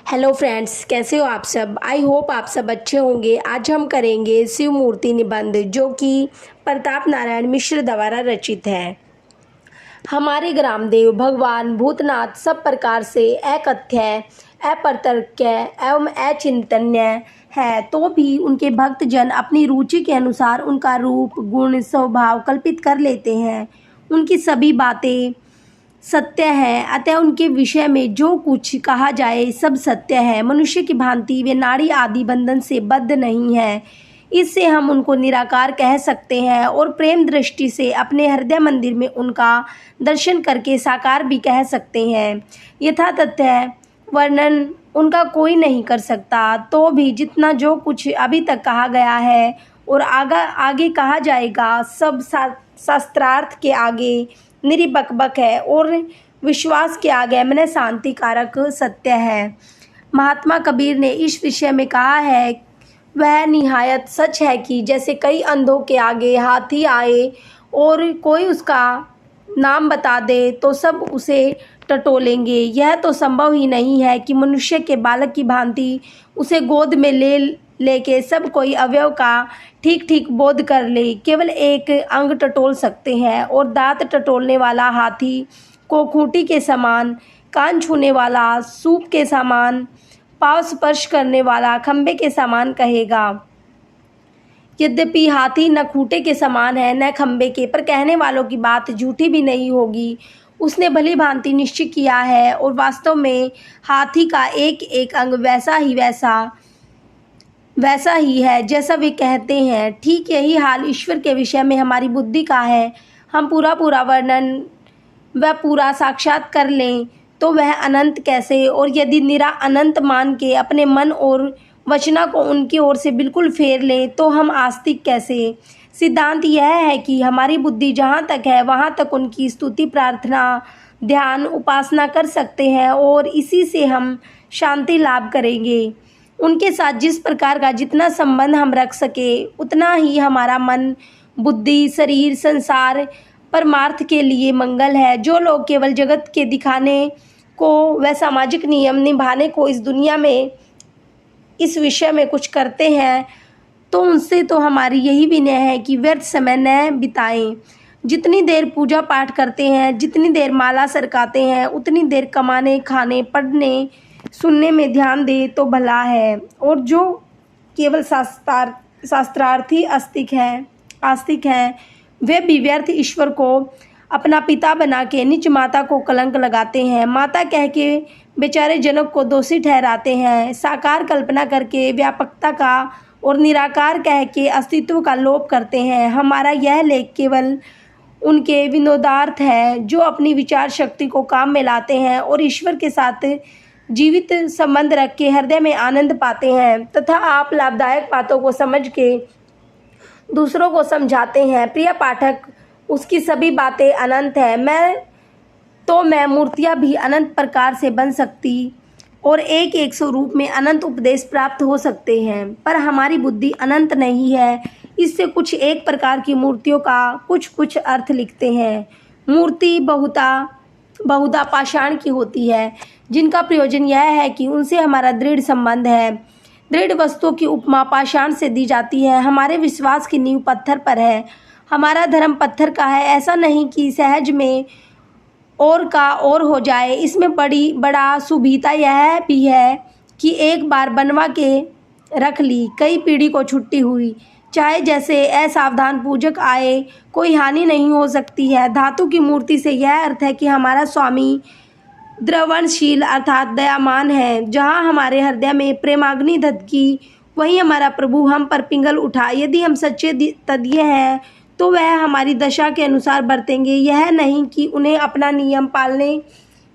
Hello friends, कैसे हो आप सब। आई होप आप सब अच्छे होंगे। आज हम करेंगे शिव मूर्ति निबंध जो कि प्रताप नारायण मिश्र द्वारा रचित है। हमारे ग्रामदेव भगवान भूतनाथ सब प्रकार से अकथ्य, अप्रतर्क्य एवं अचिंतन्य है, तो भी उनके भक्तजन अपनी रुचि के अनुसार उनका रूप, गुण, स्वभाव कल्पित कर लेते हैं। उनकी सभी बातें सत्य है, अतः उनके विषय में जो कुछ कहा जाए सब सत्य है। मनुष्य की भांति वे नाड़ी आदि बंधन से बद्ध नहीं है, इससे हम उनको निराकार कह सकते हैं और प्रेम दृष्टि से अपने हृदय मंदिर में उनका दर्शन करके साकार भी कह सकते हैं। यथा तथ्य वर्णन उनका कोई नहीं कर सकता, तो भी जितना जो कुछ अभी तक कहा गया है और आगे कहा जाएगा सब शास्त्रार्थ के आगे निरी बकबक है और विश्वास के आगे मन शांति कारक सत्य है। महात्मा कबीर ने इस विषय में कहा है, वह निहायत सच है कि जैसे कई अंधों के आगे हाथी आए और कोई उसका नाम बता दे तो सब उसे टटोलेंगे। यह तो संभव ही नहीं है कि मनुष्य के बालक की भांति उसे गोद में लेके सब कोई अवयव का ठीक ठीक बोध कर ले। केवल एक अंग टटोल सकते हैं और दांत टटोलने वाला हाथी को खूंटी के समान, कान छूने वाला सूप के समान, पांव स्पर्श करने वाला खंबे के समान कहेगा। यद्यपि हाथी न खूंटे के समान है न खंबे के, पर कहने वालों की बात झूठी भी नहीं होगी। उसने भली भांति निश्चय किया है और वास्तव में हाथी का एक एक अंग वैसा ही है जैसा वे कहते हैं। ठीक यही हाल ईश्वर के विषय में हमारी बुद्धि का है। हम पूरा वर्णन व पूरा साक्षात कर लें तो वह अनंत कैसे, और यदि निरा अनंत मान के अपने मन और वचना को उनकी ओर से बिल्कुल फेर लें तो हम आस्तिक कैसे। सिद्धांत यह है कि हमारी बुद्धि जहाँ तक है वहाँ तक उनकी स्तुति, प्रार्थना, ध्यान, उपासना कर सकते हैं और इसी से हम शांति लाभ करेंगे। उनके साथ जिस प्रकार का जितना संबंध हम रख सके उतना ही हमारा मन, बुद्धि, शरीर, संसार परमार्थ के लिए मंगल है। जो लोग केवल जगत के दिखाने को व सामाजिक नियम निभाने को इस दुनिया में इस विषय में कुछ करते हैं, तो उनसे तो हमारी यही विनय है कि व्यर्थ समय न बिताएं। जितनी देर पूजा पाठ करते हैं, जितनी देर माला सरकाते हैं, उतनी देर कमाने, खाने, पढ़ने, सुनने में ध्यान दे तो भला है। और जो केवल शास्त्रार्थी आस्तिक हैं वे भी व्यर्थ ईश्वर को अपना पिता बना के निज माता को कलंक लगाते हैं। माता कह के बेचारे जनक को दोषी ठहराते हैं। साकार कल्पना करके व्यापकता का और निराकार कह के अस्तित्व का लोप करते हैं। हमारा यह लेख केवल उनके विनोदार्थ है जो अपनी विचार शक्ति को काम में लाते हैं और ईश्वर के साथ जीवित संबंध रख के हृदय में आनंद पाते हैं तथा आप लाभदायक बातों को समझ के दूसरों को समझाते हैं। प्रिय पाठक, उसकी सभी बातें अनंत है। मैं मूर्तियाँ भी अनंत प्रकार से बन सकती और एक एक स्वरूप में अनंत उपदेश प्राप्त हो सकते हैं, पर हमारी बुद्धि अनंत नहीं है। इससे कुछ एक प्रकार की मूर्तियों का कुछ अर्थ लिखते हैं। मूर्ति बहुधा पाषाण की होती है, जिनका प्रयोजन यह है कि उनसे हमारा दृढ़ संबंध है। दृढ़ वस्तुओं की उपमा पाषाण से दी जाती है। हमारे विश्वास की नींव पत्थर पर है। हमारा धर्म पत्थर का है। ऐसा नहीं कि सहज में और का और हो जाए। इसमें बड़ा सुविधा यह भी है कि एक बार बनवा के रख ली, कई पीढ़ी को छुट्टी हुई, चाहे जैसे असावधान पूजक आए कोई हानि नहीं हो सकती है। धातु की मूर्ति से यह अर्थ है कि हमारा स्वामी द्रवणशील अर्थात दयामान है। जहाँ हमारे हृदय में प्रेमाग्नि धधकी, वहीं हमारा प्रभु हम पर पिंगल उठा। यदि हम सच्चे तदये हैं तो वह हमारी दशा के अनुसार बरतेंगे। यह नहीं कि उन्हें अपना नियम पालने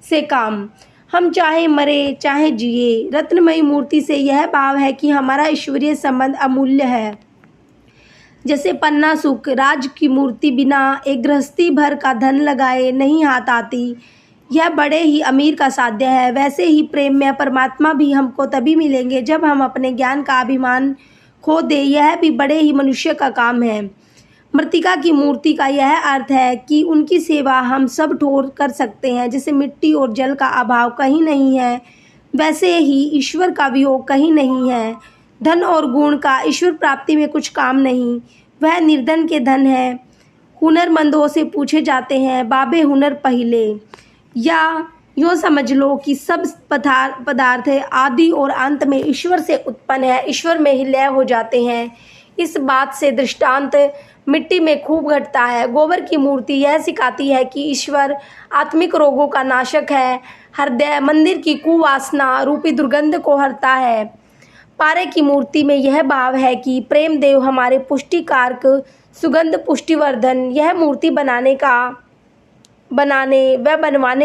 से काम, हम चाहे मरे चाहे जिए। रत्नमयी मूर्ति से यह भाव है कि हमारा ईश्वरीय संबंध अमूल्य है। जैसे पन्ना सुख राज की मूर्ति बिना एक गृहस्थी भर का धन लगाए नहीं हाथ आती, यह बड़े ही अमीर का साध्य है। वैसे ही प्रेम में परमात्मा भी हमको तभी मिलेंगे जब हम अपने ज्ञान का अभिमान खो दे। यह भी बड़े ही मनुष्य का काम है। मृत्तिका की मूर्ति का यह अर्थ है कि उनकी सेवा हम सब ठोर कर सकते हैं। जैसे मिट्टी और जल का अभाव कहीं नहीं है, वैसे ही ईश्वर का वियोग कहीं नहीं है। धन और गुण का ईश्वर प्राप्ति में कुछ काम नहीं, वह निर्धन के धन है। हुनरमंदों से पूछे जाते हैं, बाबे हुनर पहिले। या यूँ समझ लो कि सब पदार्थ आदि और अंत में ईश्वर से उत्पन्न है, ईश्वर में ही लय हो जाते हैं। इस बात से दृष्टांत मिट्टी में खूब घटता है। गोबर की मूर्ति यह सिखाती है कि ईश्वर आत्मिक रोगों का नाशक है। हृदय मंदिर की कुवासना रूपी दुर्गंध को हरता है। पारे की मूर्ति में यह भाव है कि प्रेम देव हमारे पुष्टिकारक सुगंध पुष्टिवर्धन। यह मूर्ति बनवाने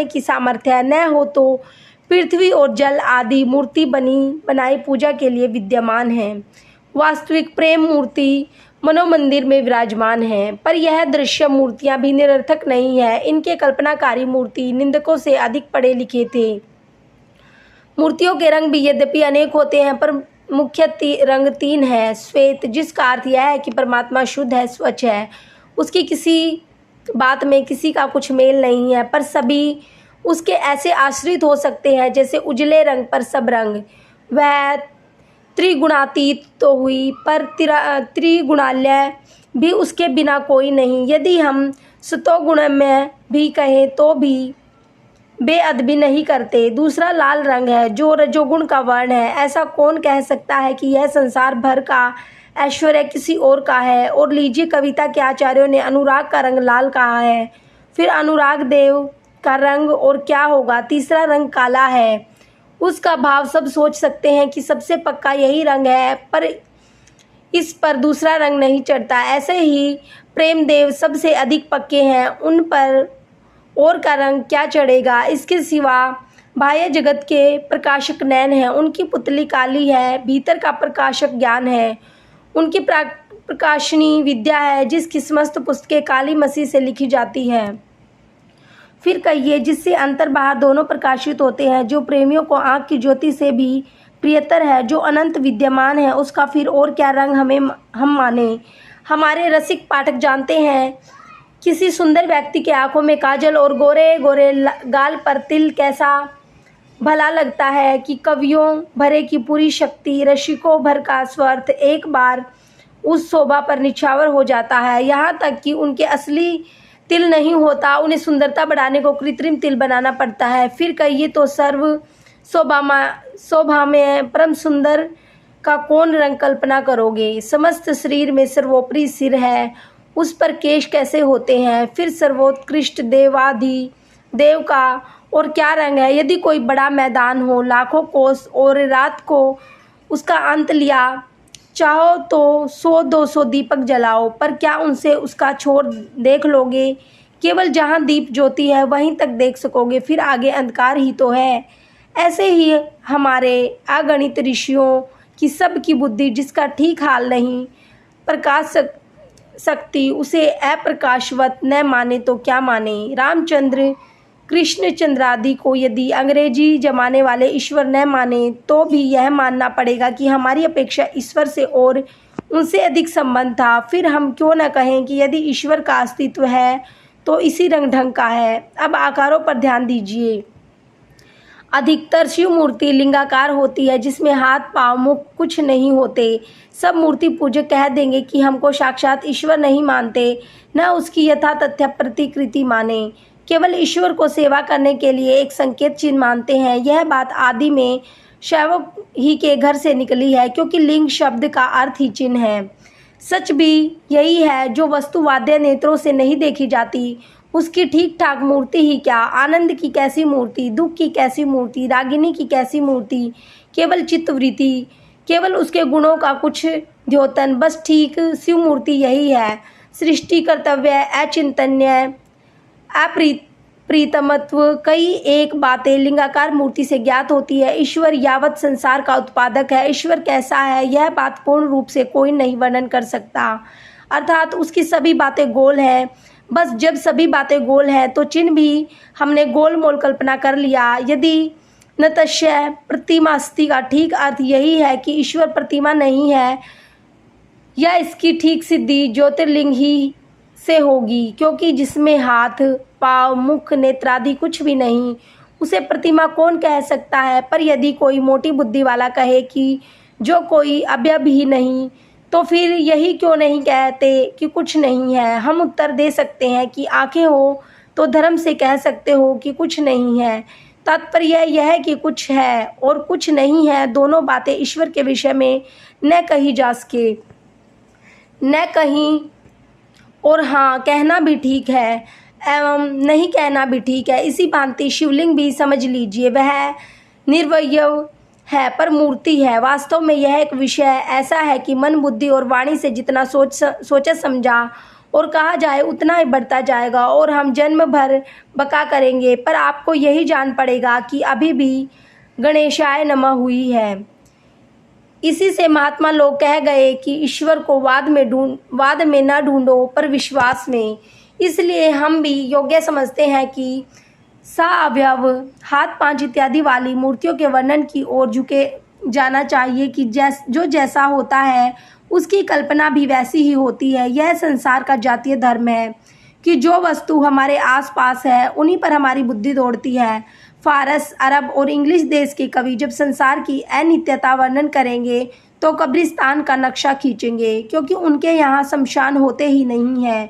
की सामर्थ्य न हो तो पृथ्वी और जल आदि मूर्ति बनाई पूजा के लिए विद्यमान है। वास्तविक प्रेम मूर्ति मनोमंदिर में विराजमान है, पर यह दृश्य मूर्तियां भी निरर्थक नहीं है। इनके कल्पनाकारी मूर्ति निंदकों से अधिक पढ़े लिखे थे। मूर्तियों के रंग भी यद्यपि अनेक होते हैं, पर मुख्य रंग 3 है। श्वेत, जिसका अर्थ यह है कि परमात्मा शुद्ध है, स्वच्छ है, उसकी किसी बात में किसी का कुछ मेल नहीं है, पर सभी उसके ऐसे आश्रित हो सकते हैं जैसे उजले रंग पर सब रंग। वह त्रिगुणातीत तो हुई, पर त्रिगुणालय भी उसके बिना कोई नहीं। यदि हम सतोगुण में भी कहें तो भी बेअदबी नहीं करते। दूसरा लाल रंग है, जो रजोगुण का वर्ण है। ऐसा कौन कह सकता है कि यह संसार भर का ऐश्वर्य किसी और का है। और लीजिए, कविता के आचार्यों ने अनुराग का रंग लाल कहा है। फिर अनुराग देव का रंग और क्या होगा। तीसरा रंग काला है, उसका भाव सब सोच सकते हैं कि सबसे पक्का यही रंग है, पर इस पर दूसरा रंग नहीं चढ़ता। ऐसे ही प्रेम देव सबसे अधिक पक्के हैं, उन पर और का रंग क्या चढ़ेगा। इसके सिवा बाह्य जगत के प्रकाशक नैन हैं, उनकी पुतली काली है। भीतर का प्रकाशक ज्ञान है, उनकी प्रकाशनी विद्या है, जिसकी समस्त पुस्तकें काली मसी से लिखी जाती हैं। फिर कहिए, जिससे अंतर बाहर दोनों प्रकाशित होते हैं, जो प्रेमियों को आँख की ज्योति से भी प्रियतर है, जो अनंत विद्यमान है, उसका फिर और क्या रंग हम माने। हमारे रसिक पाठक जानते हैं, किसी सुंदर व्यक्ति के आंखों में काजल और गोरे गोरे गाल पर तिल कैसा भला लगता है कि कवियों भरे की पूरी शक्ति, रसिकों भर का स्वार्थ एक बार उस शोभा पर निछावर हो जाता है। यहाँ तक कि उनके असली तिल नहीं होता, उन्हें सुंदरता बढ़ाने को कृत्रिम तिल बनाना पड़ता है। फिर कहिए तो सर्व शोभा में परम सुंदर का कौन रंग कल्पना करोगे। समस्त शरीर में सर्वोपरि सिर है, उस पर केश कैसे होते हैं। फिर सर्वोत्कृष्ट देवाधि देव का और क्या रंग है। यदि कोई बड़ा मैदान हो, लाखों कोस और रात को उसका अंत लिया, चाहो तो 100-200 दीपक जलाओ, पर क्या उनसे उसका छोर देख लोगे। केवल जहाँ दीप ज्योति है वहीं तक देख सकोगे, फिर आगे अंधकार ही तो है। ऐसे ही हमारे अगणित ऋषियों की सब की बुद्धि, जिसका ठीक हाल नहीं प्रकाश सकती, उसे अप्रकाशवत न माने तो क्या माने। रामचंद्र कृष्णचंद्रादि को यदि अंग्रेजी जमाने वाले ईश्वर न माने, तो भी यह मानना पड़ेगा कि हमारी अपेक्षा ईश्वर से और उनसे अधिक संबंध था। फिर हम क्यों न कहें कि यदि ईश्वर का अस्तित्व है तो इसी रंग ढंग का है। अब आकारों पर ध्यान दीजिए। अधिकतर शिव मूर्ति लिंगाकार होती है, जिसमें हाथ पाँव मुख कुछ नहीं होते। सब मूर्ति पूजक कह देंगे कि हमको साक्षात ईश्वर नहीं मानते, न उसकी यथा तथ्य प्रतिकृति माने, केवल ईश्वर को सेवा करने के लिए एक संकेत चिन्ह मानते हैं। यह बात आदि में शैव ही के घर से निकली है, क्योंकि लिंग शब्द का अर्थ ही चिन्ह है। सच भी यही है, जो वस्तु वाद्य नेत्रों से नहीं देखी जाती, उसकी ठीक ठाक मूर्ति ही क्या। आनंद की कैसी मूर्ति, दुख की कैसी मूर्ति, रागिनी की कैसी मूर्ति, केवल चित्तवृत्ति, केवल उसके गुणों का कुछ द्योतन, बस ठीक शिव मूर्ति यही है। सृष्टि कर्तव्य, अचिंतन्य, अप्रीतमत्व, कई एक बातें लिंगाकार मूर्ति से ज्ञात होती है। ईश्वर यावत संसार का उत्पादक है। ईश्वर कैसा है, यह बात पूर्ण रूप से कोई नहीं वर्णन कर सकता, अर्थात उसकी सभी बातें गोल हैं। बस जब सभी बातें गोल हैं तो चिन्ह भी हमने गोल मोल कल्पना कर लिया। यदि नतस्य प्रतिमास्ति का ठीक अर्थ यही है कि ईश्वर प्रतिमा नहीं है, या इसकी ठीक सिद्धि ज्योतिर्लिंग ही से होगी, क्योंकि जिसमें हाथ पाँव मुख नेत्रादि कुछ भी नहीं, उसे प्रतिमा कौन कह सकता है। पर यदि कोई मोटी बुद्धि वाला कहे कि जो कोई अवयव ही नहीं, तो फिर यही क्यों नहीं कहते कि कुछ नहीं है। हम उत्तर दे सकते हैं कि आंखें हो तो धर्म से कह सकते हो कि कुछ नहीं है। तात्पर्य यह है कि कुछ है और कुछ नहीं है, दोनों बातें ईश्वर के विषय में न कही जा सके न कहीं, और हाँ कहना भी ठीक है एवं नहीं कहना भी ठीक है। इसी भांति शिवलिंग भी समझ लीजिए, वह निर्वयव है पर मूर्ति है। वास्तव में यह एक विषय ऐसा है कि मन, बुद्धि और वाणी से जितना सोचा समझा और कहा जाए उतना ही बढ़ता जाएगा और हम जन्म भर बका करेंगे। पर आपको यही जान पड़ेगा कि अभी भी गणेशाय नमः हुई है। इसी से महात्मा लोग कह गए कि ईश्वर को वाद में न ढूंढो पर विश्वास में। इसलिए हम भी योग्य समझते हैं कि साअवयव, हाथ पांच इत्यादि वाली मूर्तियों के वर्णन की ओर झुके जाना चाहिए कि जो जैसा होता है उसकी कल्पना भी वैसी ही होती है। यह संसार का जातीय धर्म है कि जो वस्तु हमारे आसपास है उन्हीं पर हमारी बुद्धि दौड़ती है। फारस, अरब और इंग्लिश देश के कवि जब संसार की अनित्यता वर्णन करेंगे तो कब्रिस्तान का नक्शा खींचेंगे, क्योंकि उनके यहाँ शमशान होते ही नहीं हैं।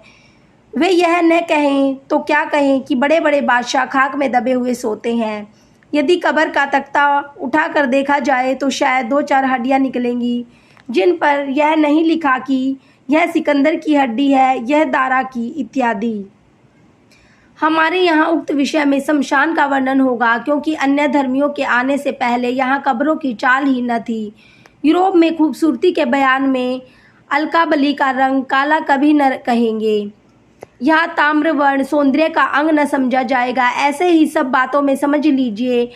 वे यह न कहें तो क्या कहें कि बड़े बड़े बादशाह खाक में दबे हुए सोते हैं। यदि कब्र का तख्ता उठा कर देखा जाए तो शायद 2-4 हड्डियाँ निकलेंगी, जिन पर यह नहीं लिखा कि यह सिकंदर की हड्डी है, यह दारा की इत्यादि। हमारे यहाँ उक्त विषय में शमशान का वर्णन होगा, क्योंकि अन्य धर्मियों के आने से पहले यहाँ कब्रों की चाल ही न थी। यूरोप में खूबसूरती के बयान में अलकाबली का रंग काला कभी न कहेंगे। यहाँ ताम्र वर्ण सौंदर्य का अंग न समझा जाएगा। ऐसे ही सब बातों में समझ लीजिए,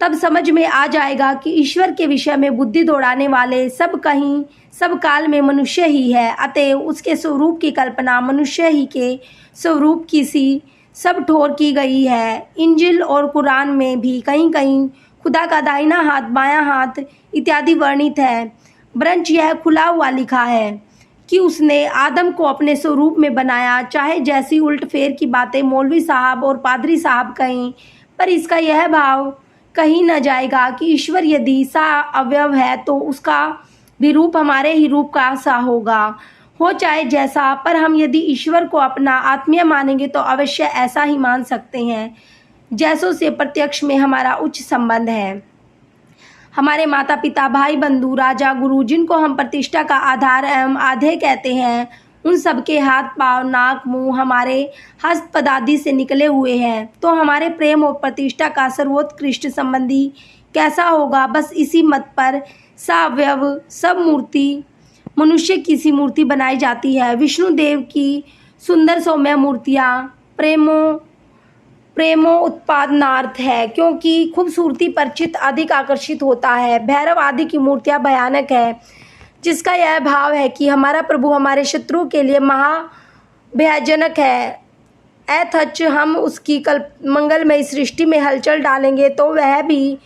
तब समझ में आ जाएगा कि ईश्वर के विषय में बुद्धि दौड़ाने वाले सब कहीं सब काल में मनुष्य ही है। अतएव उसके स्वरूप की कल्पना मनुष्य ही के स्वरूप की सी सब ठोर की गई है। इंजिल और कुरान में भी कहीं कहीं खुदा का दाहिना हाथ, बायां हाथ इत्यादि वर्णित है। ब्रंच यह खुला हुआ लिखा है कि उसने आदम को अपने स्वरूप में बनाया। चाहे जैसी उल्ट फेर की बातें मौलवी साहब और पादरी साहब कहें, पर इसका यह भाव कहीं न जाएगा कि ईश्वर यदि सा अवयव है तो उसका भी रूप हमारे ही रूप का सा होगा, हो चाहे जैसा। पर हम यदि ईश्वर को अपना आत्मीय मानेंगे तो अवश्य ऐसा ही मान सकते हैं जैसों से प्रत्यक्ष में हमारा उच्च संबंध है। हमारे माता पिता, भाई बंधु, राजा, गुरु, जिनको हम प्रतिष्ठा का आधार एवं आधे कहते हैं, उन सबके हाथ, पांव, नाक, मुंह हमारे हस्त पदादि से निकले हुए हैं। तो हमारे प्रेम और प्रतिष्ठा का सर्वोत्कृष्ट संबंधी कैसा होगा। बस इसी मत पर सावयव सब मूर्ति मनुष्य की सी मूर्ति बनाई जाती है। विष्णु देव की सुंदर सौम्य मूर्तियाँ प्रेमो उत्पादनार्थ है, क्योंकि खूबसूरती पर चित्त अधिक आकर्षित होता है। भैरव आदि की मूर्तियाँ भयानक है, जिसका यह भाव है कि हमारा प्रभु हमारे शत्रु के लिए महाभयजनक है। अथच हम उसकी मंगलमय सृष्टि में हलचल डालेंगे तो वह भी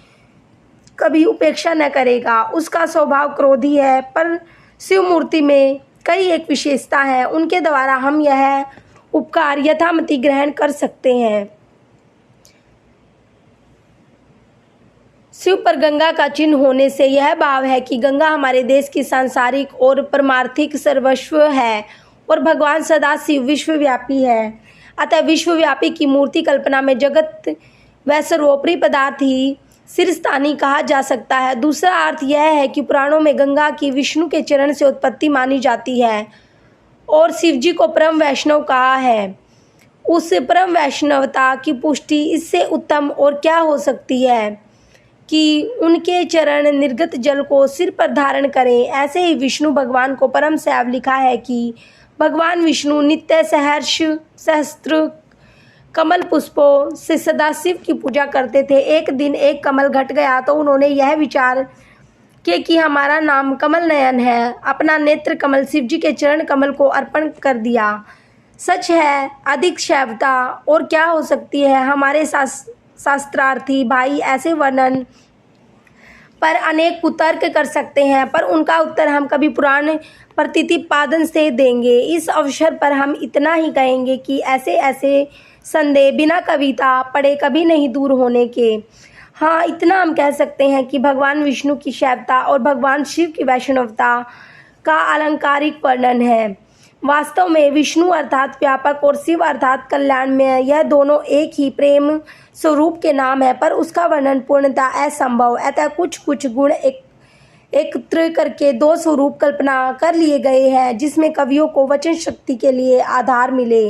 कभी उपेक्षा न करेगा। उसका स्वभाव क्रोधी है, पर शिव मूर्ति में कई एक विशेषता है, उनके द्वारा हम यह उपकार यथामति ग्रहण कर सकते हैं। शिव पर गंगा का चिन्ह होने से यह भाव है कि गंगा हमारे देश की सांसारिक और परमार्थिक सर्वस्व है और भगवान सदा शिव विश्वव्यापी है। अतः विश्वव्यापी की मूर्ति कल्पना में जगत व सर्वोपरि पदार्थ ही शीर्षस्थानी कहा जा सकता है। दूसरा अर्थ यह है कि पुराणों में गंगा की विष्णु के चरण से उत्पत्ति मानी जाती है और शिवजी को परम वैष्णव कहा है। उस परम वैष्णवता की पुष्टि इससे उत्तम और क्या हो सकती है कि उनके चरण निर्गत जल को सिर पर धारण करें। ऐसे ही विष्णु भगवान को परम शैव लिखा है कि भगवान विष्णु नित्य सहर्ष सहस्त्र कमल पुष्पों से सदाशिव की पूजा करते थे। एक दिन एक कमल घट गया तो उन्होंने यह विचार किया कि हमारा नाम कमल नयन है। अपना नेत्र कमल शिव जी के चरण कमल को अर्पण कर दिया। सच है, अधिक शैवता और क्या हो सकती है। हमारे शास्त्रार्थी भाई ऐसे वर्णन पर अनेक कुतर्क कर सकते हैं, पर उनका उत्तर हम कभी पुराण प्रतिपादन से देंगे। इस अवसर पर हम इतना ही कहेंगे कि ऐसे ऐसे संदेह बिना कविता पढ़े कभी नहीं दूर होने के। हाँ, इतना हम कह सकते हैं कि भगवान विष्णु की शैवता और भगवान शिव की वैष्णवता का अलंकारिक वर्णन है। वास्तव में विष्णु अर्थात व्यापक और शिव अर्थात कल्याणमय, यह दोनों एक ही प्रेम स्वरूप के नाम है, पर उसका वर्णन पूर्णतः असंभव। अतः कुछ कुछ गुण एकत्र करके दो स्वरूप कल्पना कर लिए गए हैं, जिसमें कवियों को वचन शक्ति के लिए आधार मिले।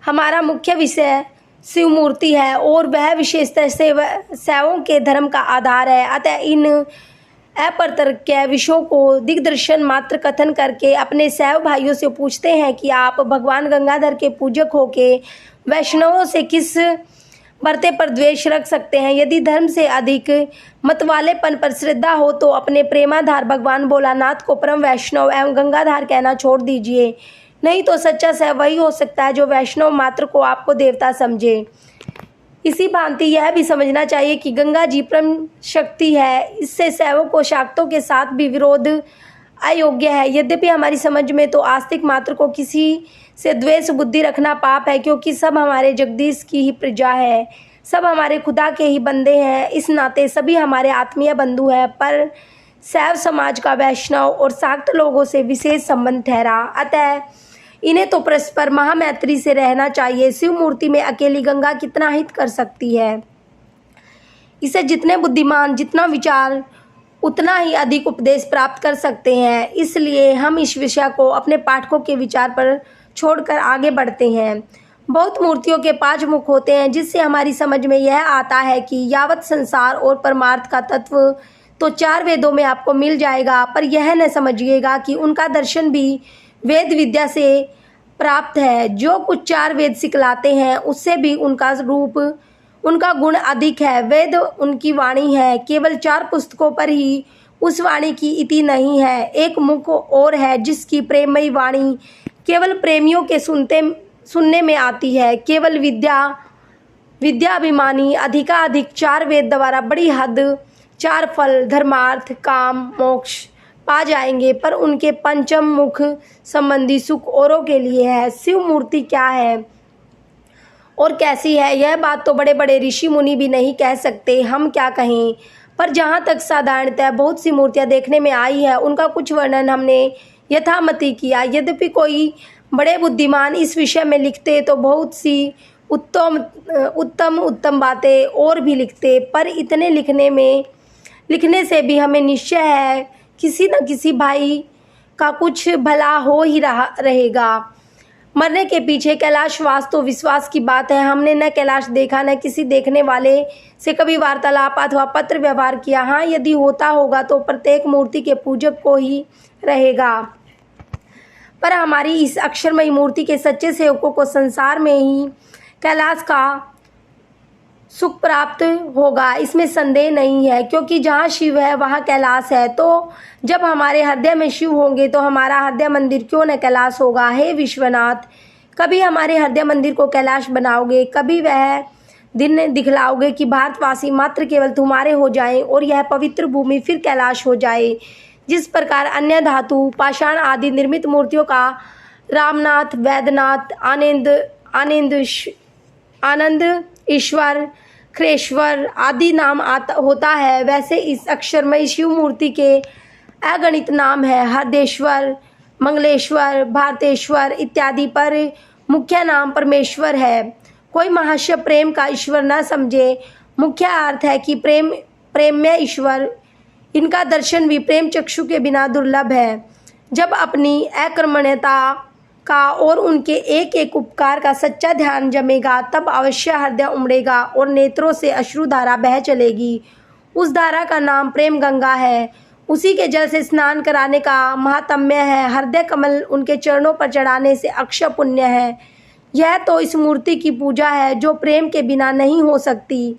हमारा मुख्य विषय शिव मूर्ति है और वह विशेषतः शैवों के धर्म का आधार है। अतः इन अप्रतर्क्य विषयों को दिग्दर्शन मात्र कथन करके अपने शैव भाइयों से पूछते हैं कि आप भगवान गंगाधर के पूजक होके वैष्णवों से किस बढ़ते पर द्वेष रख सकते हैं। यदि धर्म से अधिक मतवालेपन पर श्रद्धा हो तो अपने प्रेमाधार भगवान भोलानाथ को परम वैष्णव एवं गंगाधार कहना छोड़ दीजिए। नहीं तो सच्चा शैव वही हो सकता है जो वैष्णव मात्र को आपको देवता समझे। इसी भांति यह भी समझना चाहिए कि गंगा जी परम शक्ति है, इससे शैवों को शाक्तों के साथ भी विरोध अयोग्य है। यद्यपि हमारी समझ में तो आस्तिक मात्र को किसी से द्वेष बुद्धि रखना पाप है, क्योंकि सब हमारे जगदीश की ही प्रजा है, सब हमारे खुदा के ही बंदे हैं, इस नाते सभी हमारे आत्मीय बंधु हैं। पर शैव समाज का वैष्णव और शाक्त लोगों से विशेष संबंध ठहरा, अतः इन्हें तो परस्पर महामैत्री से रहना चाहिए। शिव मूर्ति में अकेली गंगा कितना हित कर सकती है। इसे जितने बुद्धिमान जितना विचार उतना ही अधिक उपदेश प्राप्त कर सकते हैं। इसलिए हम इस विषय को अपने पाठकों के विचार पर छोड़कर आगे बढ़ते हैं। बहुत मूर्तियों के 5 मुख होते हैं, जिससे हमारी समझ में यह आता है कि यावत संसार और परमार्थ का तत्व तो 4 वेदों में आपको मिल जाएगा, पर यह न समझिएगा कि उनका दर्शन भी वेद विद्या से प्राप्त है। जो कुछ 4 वेद सिखलाते हैं उससे भी उनका रूप उनका गुण अधिक है। वेद उनकी वाणी है, केवल 4 पुस्तकों पर ही उस वाणी की इति नहीं है। एक मुख और है जिसकी प्रेममयी वाणी केवल प्रेमियों के सुनने में आती है। केवल विद्याभिमानी अधिकाधिक 4 वेद द्वारा बड़ी हद 4 फल धर्मार्थ काम मोक्ष पा जाएंगे, पर उनके पंचम मुख संबंधी सुख औरों के लिए है। शिव मूर्ति क्या है और कैसी है, यह बात तो बड़े बड़े ऋषि मुनि भी नहीं कह सकते, हम क्या कहें। पर जहाँ तक साधारणतः बहुत सी मूर्तियाँ देखने में आई है, उनका कुछ वर्णन हमने यथामति किया। यद्यपि कोई बड़े बुद्धिमान इस विषय में लिखते तो बहुत सी उत्तम बातें और भी लिखते, पर इतने लिखने से भी हमें निश्चय है किसी न किसी भाई का कुछ भला हो ही रहेगा। मरने के पीछे कैलाशवास तो विश्वास की बात है। हमने न कैलाश देखा, न किसी देखने वाले से कभी वार्तालाप अथवा पत्र व्यवहार किया। हाँ, यदि होता होगा तो प्रत्येक मूर्ति के पूजक को ही रहेगा, पर हमारी इस अक्षरमयी मूर्ति के सच्चे सेवकों को संसार में ही कैलाश का सुख प्राप्त होगा, इसमें संदेह नहीं है। क्योंकि जहाँ शिव है वहाँ कैलाश है, तो जब हमारे हृदय में शिव होंगे तो हमारा हृदय मंदिर क्यों न कैलाश होगा। हे विश्वनाथ, कभी हमारे हृदय मंदिर को कैलाश बनाओगे, कभी वह दिन दिखलाओगे कि भारतवासी मात्र केवल तुम्हारे हो जाएं और यह पवित्र भूमि फिर कैलाश हो जाए। जिस प्रकार अन्य धातु पाषाण आदि निर्मित मूर्तियों का रामनाथ, वैद्यनाथ, आनंद ईश्वर, खरेश्वर आदि नाम होता है, वैसे इस अक्षरमयी शिव मूर्ति के अगणित नाम है। हरदेश्वर, मंगलेश्वर, भारतेश्वर इत्यादि, पर मुख्य नाम परमेश्वर है। कोई महाशय प्रेम का ईश्वर न समझे। मुख्य अर्थ है कि प्रेममय ईश्वर, इनका दर्शन भी प्रेम चक्षु के बिना दुर्लभ है। जब अपनी अकर्मण्यता का और उनके एक एक उपकार का सच्चा ध्यान जमेगा, तब अवश्य हृदय उमड़ेगा और नेत्रों से अश्रुधारा बह चलेगी। उस धारा का नाम प्रेम गंगा है। उसी के जल से स्नान कराने का महात्म्य है। हृदय कमल उनके चरणों पर चढ़ाने से अक्षय पुण्य है। यह तो इस मूर्ति की पूजा है जो प्रेम के बिना नहीं हो सकती।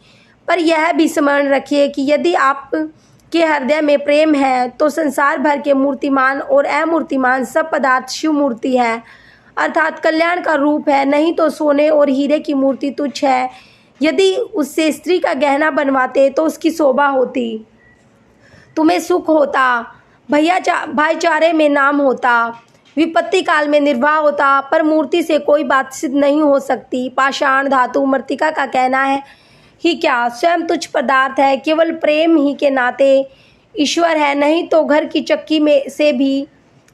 पर यह भी स्मरण रखिए कि यदि आप के हृदय में प्रेम है तो संसार भर के मूर्तिमान और अमूर्तिमान सब पदार्थ शिव मूर्ति है, अर्थात कल्याण का रूप है। नहीं तो सोने और हीरे की मूर्ति तुच्छ है। यदि उससे स्त्री का गहना बनवाते तो उसकी शोभा होती, तुम्हें सुख होता, भाईचारे में नाम होता। विपत्ति काल में निर्वाह होता, पर मूर्ति से कोई बात सिद्ध नहीं हो सकती। पाषाण, धातु, मृत्तिका का कहना है ही क्या, स्वयं तुच्छ पदार्थ है, केवल प्रेम ही के नाते ईश्वर है, नहीं तो घर की चक्की में से भी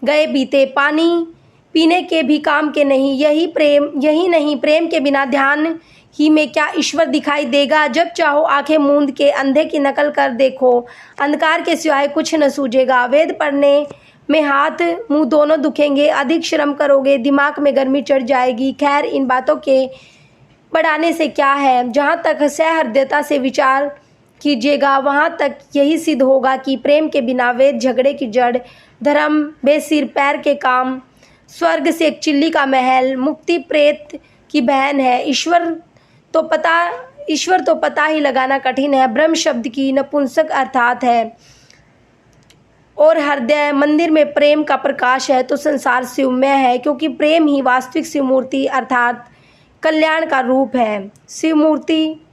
गए बीते, पानी पीने के भी काम के नहीं। यही नहीं, प्रेम के बिना ध्यान ही में क्या ईश्वर दिखाई देगा। जब चाहो आंखें मूंद के अंधे की नकल कर देखो, अंधकार के सिवाय कुछ न सूझेगा। वेद पढ़ने में हाथ मुंह दोनों दुखेंगे, अधिक श्रम करोगे दिमाग में गर्मी चढ़ जाएगी। खैर, इन बातों के बढ़ाने से क्या है, जहाँ तक सहृदयता से विचार कीजिएगा वहाँ तक यही सिद्ध होगा कि प्रेम के बिना वेद झगड़े की जड़, धर्म बेसिर पैर के काम, स्वर्ग से एक चिल्ली का महल, मुक्ति प्रेत की बहन है। ईश्वर तो पता ही लगाना कठिन है। ब्रह्म शब्द की नपुंसक अर्थात है, और हृदय मंदिर में प्रेम का प्रकाश है तो संसार शिवमय है, क्योंकि प्रेम ही वास्तविक शिवमूर्ति अर्थात कल्याण का रूप है। शिवमूर्ति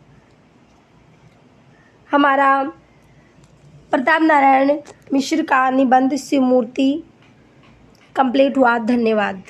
हमारा प्रताप नारायण मिश्र का निबंध शिवमूर्ति कंप्लीट हुआ। धन्यवाद।